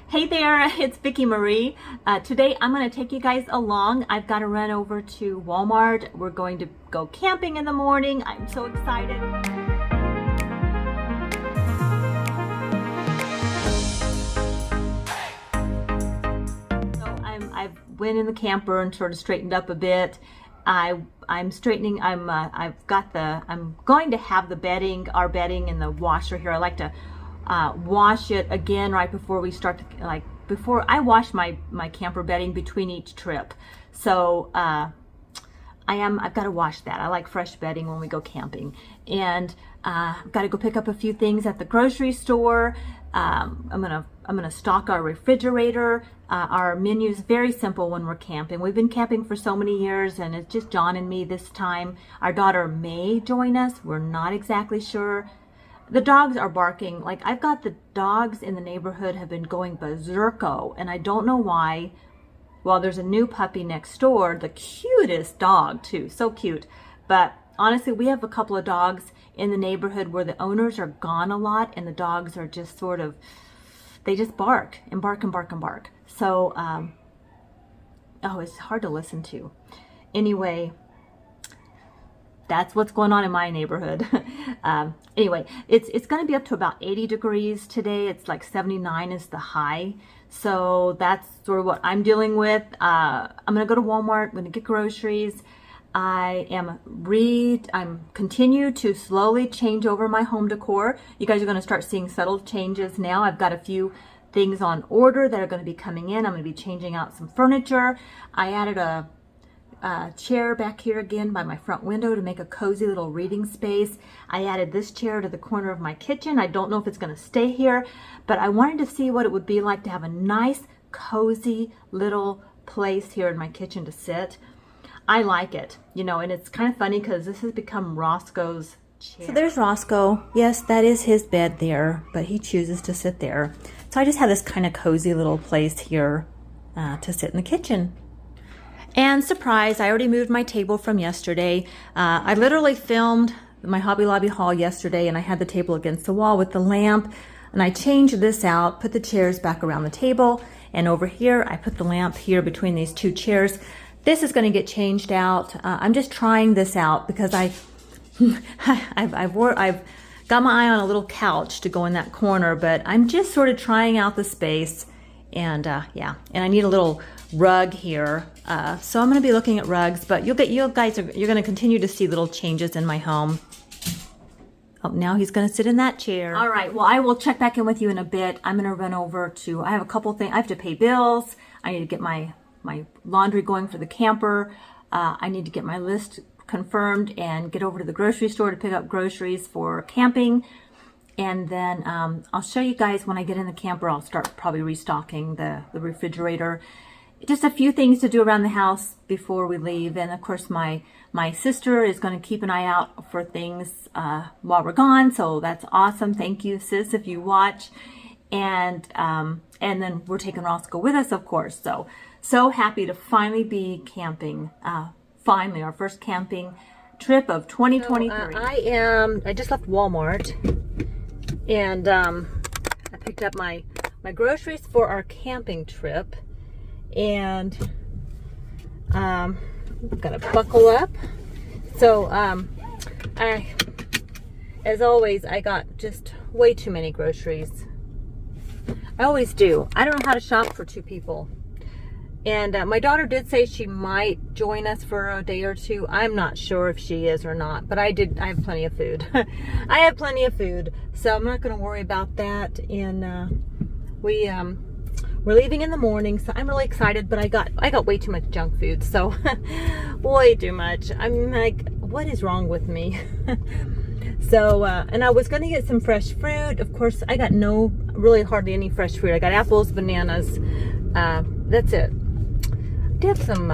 Hey there, it's Vicki Marie. Today I'm going to take you guys along. I've got to run over to Walmart. We're going to go camping in the morning. I'm so excited. So I've went in the camper and sort of straightened up a bit. I'm straightening. I'm going to have our bedding in the washer here. I like to wash it again right before we start to, before I wash my camper bedding between each trip. So I've got to wash that. I like fresh bedding when we go camping. And I've got to go pick up a few things at the grocery store. I'm gonna stock our refrigerator. Our menu is very simple when we're camping. We've been camping for so many years, and it's just John and me this time. Our daughter may join us. We're not exactly sure. The dogs are barking. Like, I've got the dogs in the neighborhood have been going berserko, and I don't know why. Well, there's a new puppy next door, the cutest dog too, so cute. But honestly, we have a couple of dogs in the neighborhood where the owners are gone a lot, and the dogs are just sort of, they just bark and bark and bark and bark. So, oh, it's hard to listen to. Anyway, that's what's going on in my neighborhood. Anyway, it's going to be up to about 80 degrees today. It's like 79 is the high. So that's sort of what I'm dealing with. I'm going to go to Walmart. I'm going to get groceries. I'm continue to slowly change over my home decor. You guys are going to start seeing subtle changes now. I've got a few things on order that are going to be coming in. I'm going to be changing out some furniture. I added a chair back here again by my front window to make a cozy little reading space. I added this chair to the corner of my kitchen. I don't know if it's going to stay here, but I wanted to see what it would be like to have a nice, cozy little place here in my kitchen to sit. I like it, you know, and it's kind of funny because this has become Roscoe's chair. So there's Roscoe. Yes, that is his bed there, but he chooses to sit there. So I just have this kind of cozy little place here to sit in the kitchen. And surprise, I already moved my table from yesterday. I literally filmed my Hobby Lobby haul yesterday, and I had the table against the wall with the lamp, and I changed this out, put the chairs back around the table, and over here I put the lamp here between these two chairs. This is going to get changed out. I'm just trying this out because I've got my eye on a little couch to go in that corner, but I'm just sort of trying out the space, and yeah, and I need a little rug here. So I'm going to be looking at rugs, but you're going to continue to see little changes in my home. Oh, now he's going to sit in that chair. All right, well, I will check back in with you in a bit. I'm going to run over to, I have a couple things. I have to pay bills. I need to get my laundry going for the camper. I need to get my list confirmed and get over to the grocery store to pick up groceries for camping. And then I'll show you guys when I get in the camper. I'll start probably restocking the refrigerator. Just a few things to do around the house before we leave. And of course, my sister is going to keep an eye out for things while we're gone. So that's awesome. Thank you, sis, if you watch. And then we're taking Roscoe with us, of course. So happy to finally be camping. Finally, our first camping trip of 2023. So, I just left Walmart, and I picked up my groceries for our camping trip. And I'm gonna buckle up. So as always, I got just way too many groceries. I always do. I don't know how to shop for two people. And my daughter did say she might join us for a day or two. I'm not sure if she is or not, but I have plenty of food. I have plenty of food, so I'm not going to worry about that. And we're leaving in the morning, so I'm really excited, but I got way too much junk food, so way too much. I'm like, what is wrong with me? So, and I was going to get some fresh fruit. Of course, I got really hardly any fresh fruit. I got apples, bananas, that's it. I did have some,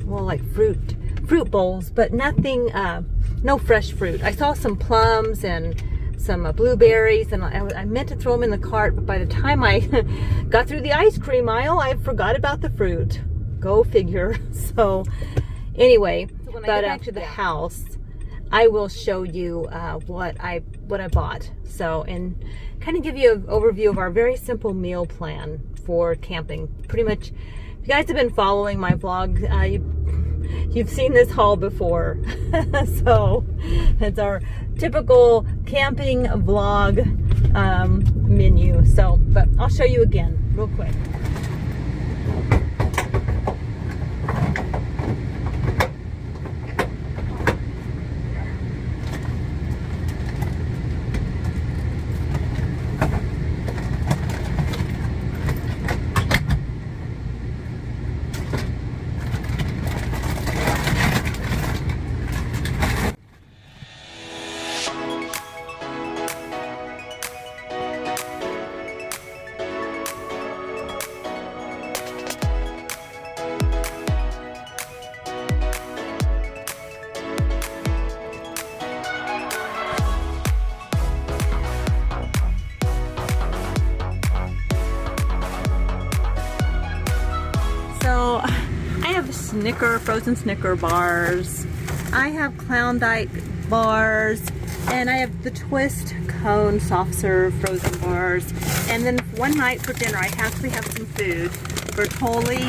well, like fruit bowls, but nothing, no fresh fruit. I saw some plums and some blueberries, and I meant to throw them in the cart, but by the time I got through the ice cream aisle, I forgot about the fruit. Go figure. So anyway, when I get back to the house, I will show you what I bought. So, and kind of give you an overview of our very simple meal plan for camping. Pretty much, if you guys have been following my vlog, you've seen this haul before. So it's our typical camping vlog menu. So, but I'll show you again real quick. So I have frozen Snicker bars. I have Klondike bars, and I have the Twist cone soft serve frozen bars. And then one night for dinner, I actually have some food: Bertolli,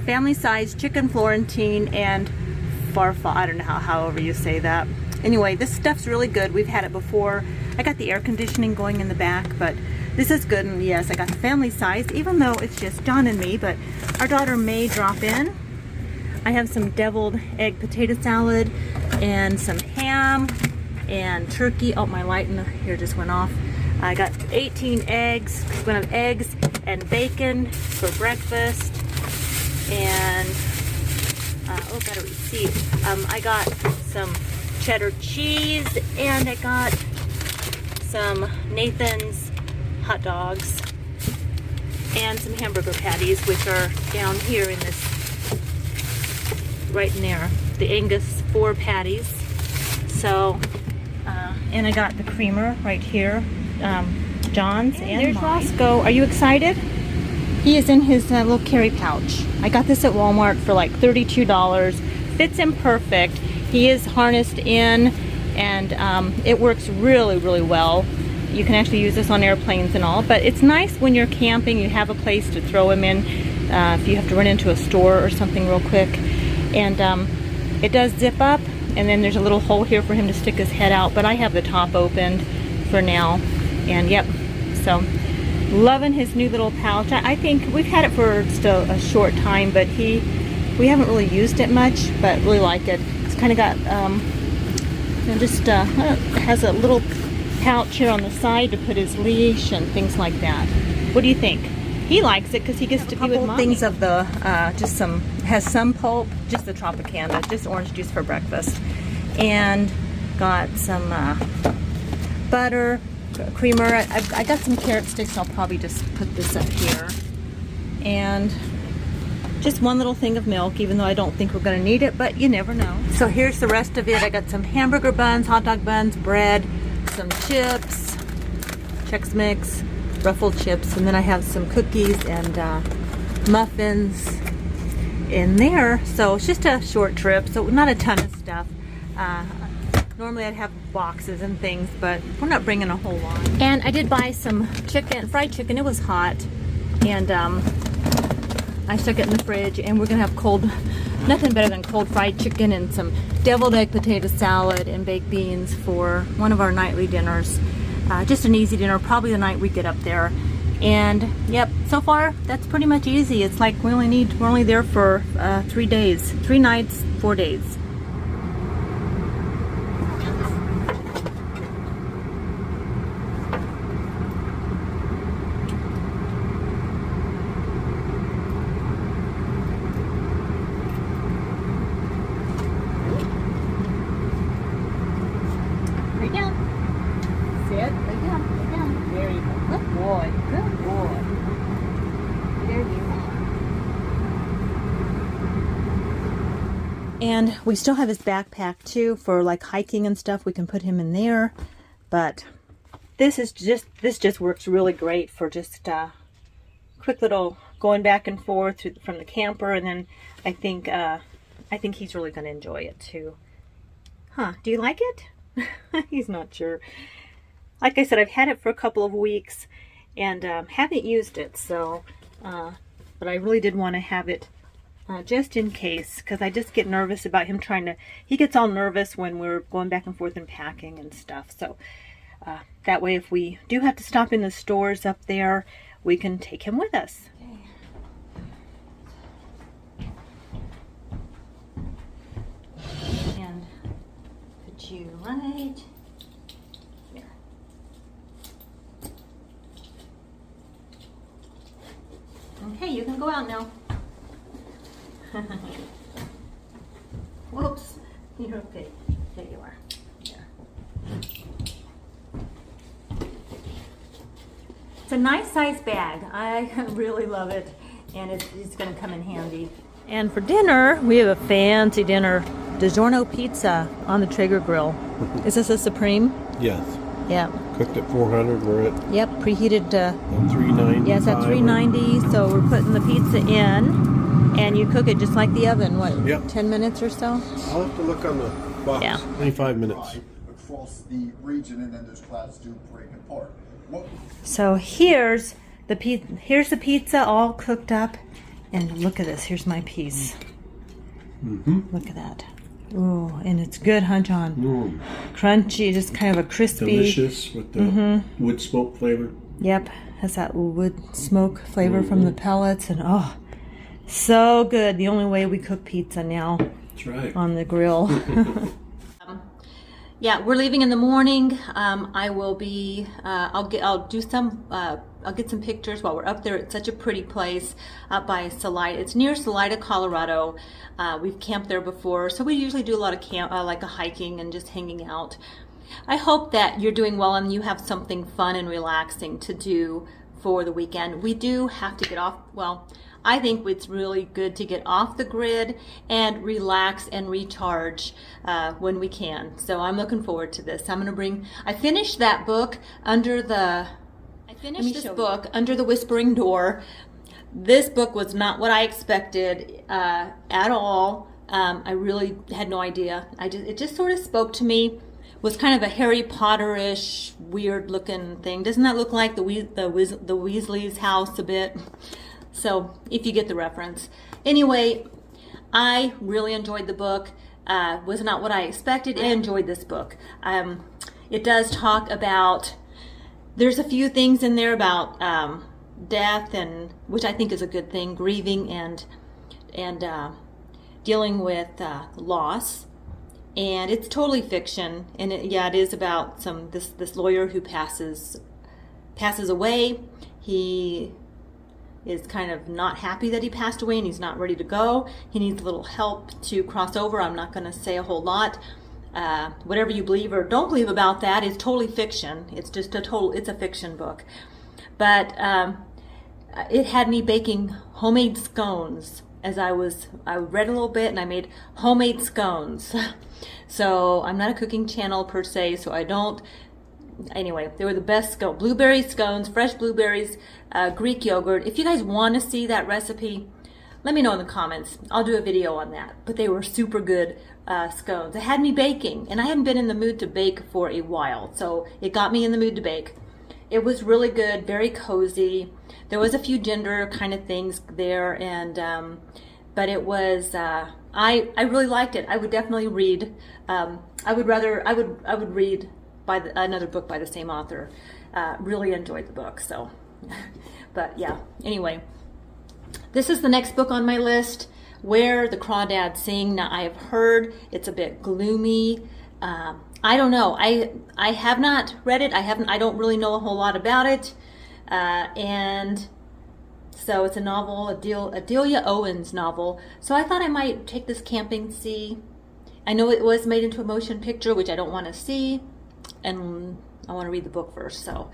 family size chicken Florentine, and farfa. I don't know however you say that. Anyway, this stuff's really good. We've had it before. I got the air conditioning going in the back, but this is good. And yes, I got the family size, even though it's just John and me, but our daughter may drop in. I have some deviled egg potato salad and some ham and turkey. Oh, my light in here just went off. I got 18 eggs. We're gonna have eggs and bacon for breakfast. And oh, got a receipt. I got some cheddar cheese, and I got some Nathan's hot dogs and some hamburger patties, which are down here in this, right in there, the Angus 4 patties. So, and I got the creamer right here, John's and there's Rosco. Are you excited? He is in his little carry pouch. I got this at Walmart for like $32. Fits him perfect. He is harnessed in, and it works really, really well. You can actually use this on airplanes and all, but it's nice when you're camping, you have a place to throw him in if you have to run into a store or something real quick. And it does zip up, and then there's a little hole here for him to stick his head out, but I have the top opened for now. And yep, so loving his new little pouch. I think we've had it for just a short time, but we haven't really used it much, but really like it. It's kind of got has a little pouch here on the side to put his leash and things like that. What do you think? He likes it because he gets to be with mommy. Things of the has some pulp, just the Tropicana, just orange juice for breakfast, and got some butter, creamer. I got some carrot sticks. I'll probably just put this up here, and just one little thing of milk, even though I don't think we're going to need it, but you never know. So here's the rest of it. I got some hamburger buns, hot dog buns, bread, some chips, Chex Mix, ruffled chips, and then I have some cookies and muffins in there. So it's just a short trip, so not a ton of stuff. Normally I'd have boxes and things, but we're not bringing a whole lot. And I did buy some chicken, fried chicken. It was hot, and I stuck it in the fridge, and we're gonna have nothing better than cold fried chicken and some deviled egg potato salad and baked beans for one of our nightly dinners. Just an easy dinner, probably the night we get up there. And yep, so far that's pretty much easy. It's like we're only there for 3 days, 3 nights, 4 days. And we still have his backpack too for like hiking and stuff. We can put him in there, but this just works really great for just quick little going back and forth from the camper. And then I think he's really going to enjoy it too. Huh, do you like it? He's not sure. Like I said, I've had it for a couple of weeks and haven't used it, so, but I really did want to have it just in case, because I just get nervous about him he gets all nervous when we're going back and forth and packing and stuff, so that way if we do have to stop in the stores up there, we can take him with us. Okay. And put you right here. Okay, you can go out now. Whoops, you're okay. There you are. There. It's a nice size bag. I really love it, and it's going to come in handy. And for dinner, we have a fancy dinner. DiGiorno pizza on the Traeger grill. Is this a Supreme? Yes. Yeah. Cooked at 400. We're at. Yep, preheated. At 390. Yes, at 390. So we're putting the pizza in, and you cook it just like the oven. What? Yep. 10 minutes or so. I'll have to look on the box. Yeah. 25 minutes. Across the region, and then those clouds do break apart. So here's the pizza all cooked up, and look at this. Here's my piece. Look at that. Ooh, and it's good, huh, John? Crunchy, just kind of a crispy. Delicious with the wood smoke flavor. Yep, has that wood smoke flavor from the pellets, and oh, so good. The only way we cook pizza now. That's right. On the grill. Yeah, we're leaving in the morning. I will be. I'll get some pictures while we're up there. It's such a pretty place up by Salida. It's near Salida, Colorado. We've camped there before, so we usually do a lot of like a hiking and just hanging out. I hope that you're doing well and you have something fun and relaxing to do for the weekend. We do have to get off. Well, I think it's really good to get off the grid and relax and recharge when we can. So I'm looking forward to this. I finished that book Under the Whispering Door. This book was not what I expected at all. I really had no idea. It just sort of spoke to me. It was kind of a Harry Potter-ish, weird-looking thing. Doesn't that look like the Weasleys' house a bit? So, if you get the reference. Anyway, I really enjoyed the book. Was not what I expected. I enjoyed this book. It does talk about, there's a few things in there about death, and which I think is a good thing, grieving and dealing with loss. And it's totally fiction. And it is about this lawyer who passes away. He is kind of not happy that he passed away and he's not ready to go. He needs a little help to cross over. I'm not going to say a whole lot. Whatever you believe or don't believe about that is totally fiction. It's just it's a fiction book. But it had me baking homemade scones as I read a little bit and I made homemade scones. So I'm not a cooking channel per se, so I don't. Anyway, they were the best blueberry scones, fresh blueberries, Greek yogurt. If you guys want to see that recipe, let me know in the comments. I'll do a video on that. But they were super good scones. It had me baking, and I hadn't been in the mood to bake for a while, so it got me in the mood to bake. It was really good, very cozy. There was a few gender kind of things there, and but it was. I really liked it. I would definitely read. I would read another book by the same author. Really enjoyed the book. So, but yeah. Anyway, this is the next book on my list, Where the Crawdads Sing. Now I have heard it's a bit gloomy. I don't know. I have not read it. I don't really know a whole lot about it. And so it's a novel, a Delia Owens novel. So I thought I might take this camping, see. I know it was made into a motion picture, which I don't want to see. And I want to read the book first. So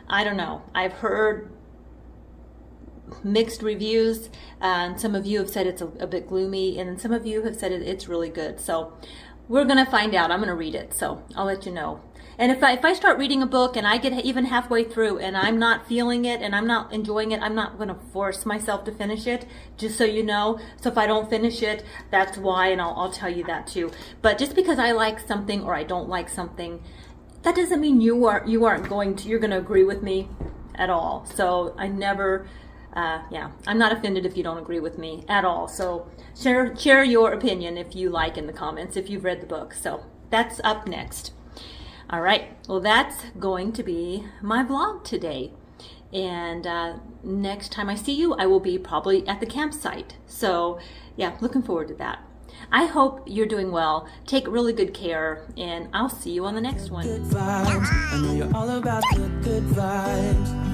I don't know. I've heard mixed reviews, and some of you have said it's a bit gloomy, and some of you have said it's really good. So we're going to find out. I'm going to read it, so I'll let you know. And if I start reading a book and I get even halfway through and I'm not feeling it and I'm not enjoying it, I'm not going to force myself to finish it, just so you know. So if I don't finish it, that's why, and I'll tell you that too. But just because I like something or I don't like something, that doesn't mean you're going to agree with me at all. So I never, I'm not offended if you don't agree with me at all. So share your opinion if you like in the comments, if you've read the book. So that's up next. All right, well, that's going to be my vlog today. And next time I see you, I will be probably at the campsite. So yeah, looking forward to that. I hope you're doing well. Take really good care, and I'll see you on the next one. Good vibes. I know you're all about the good vibes.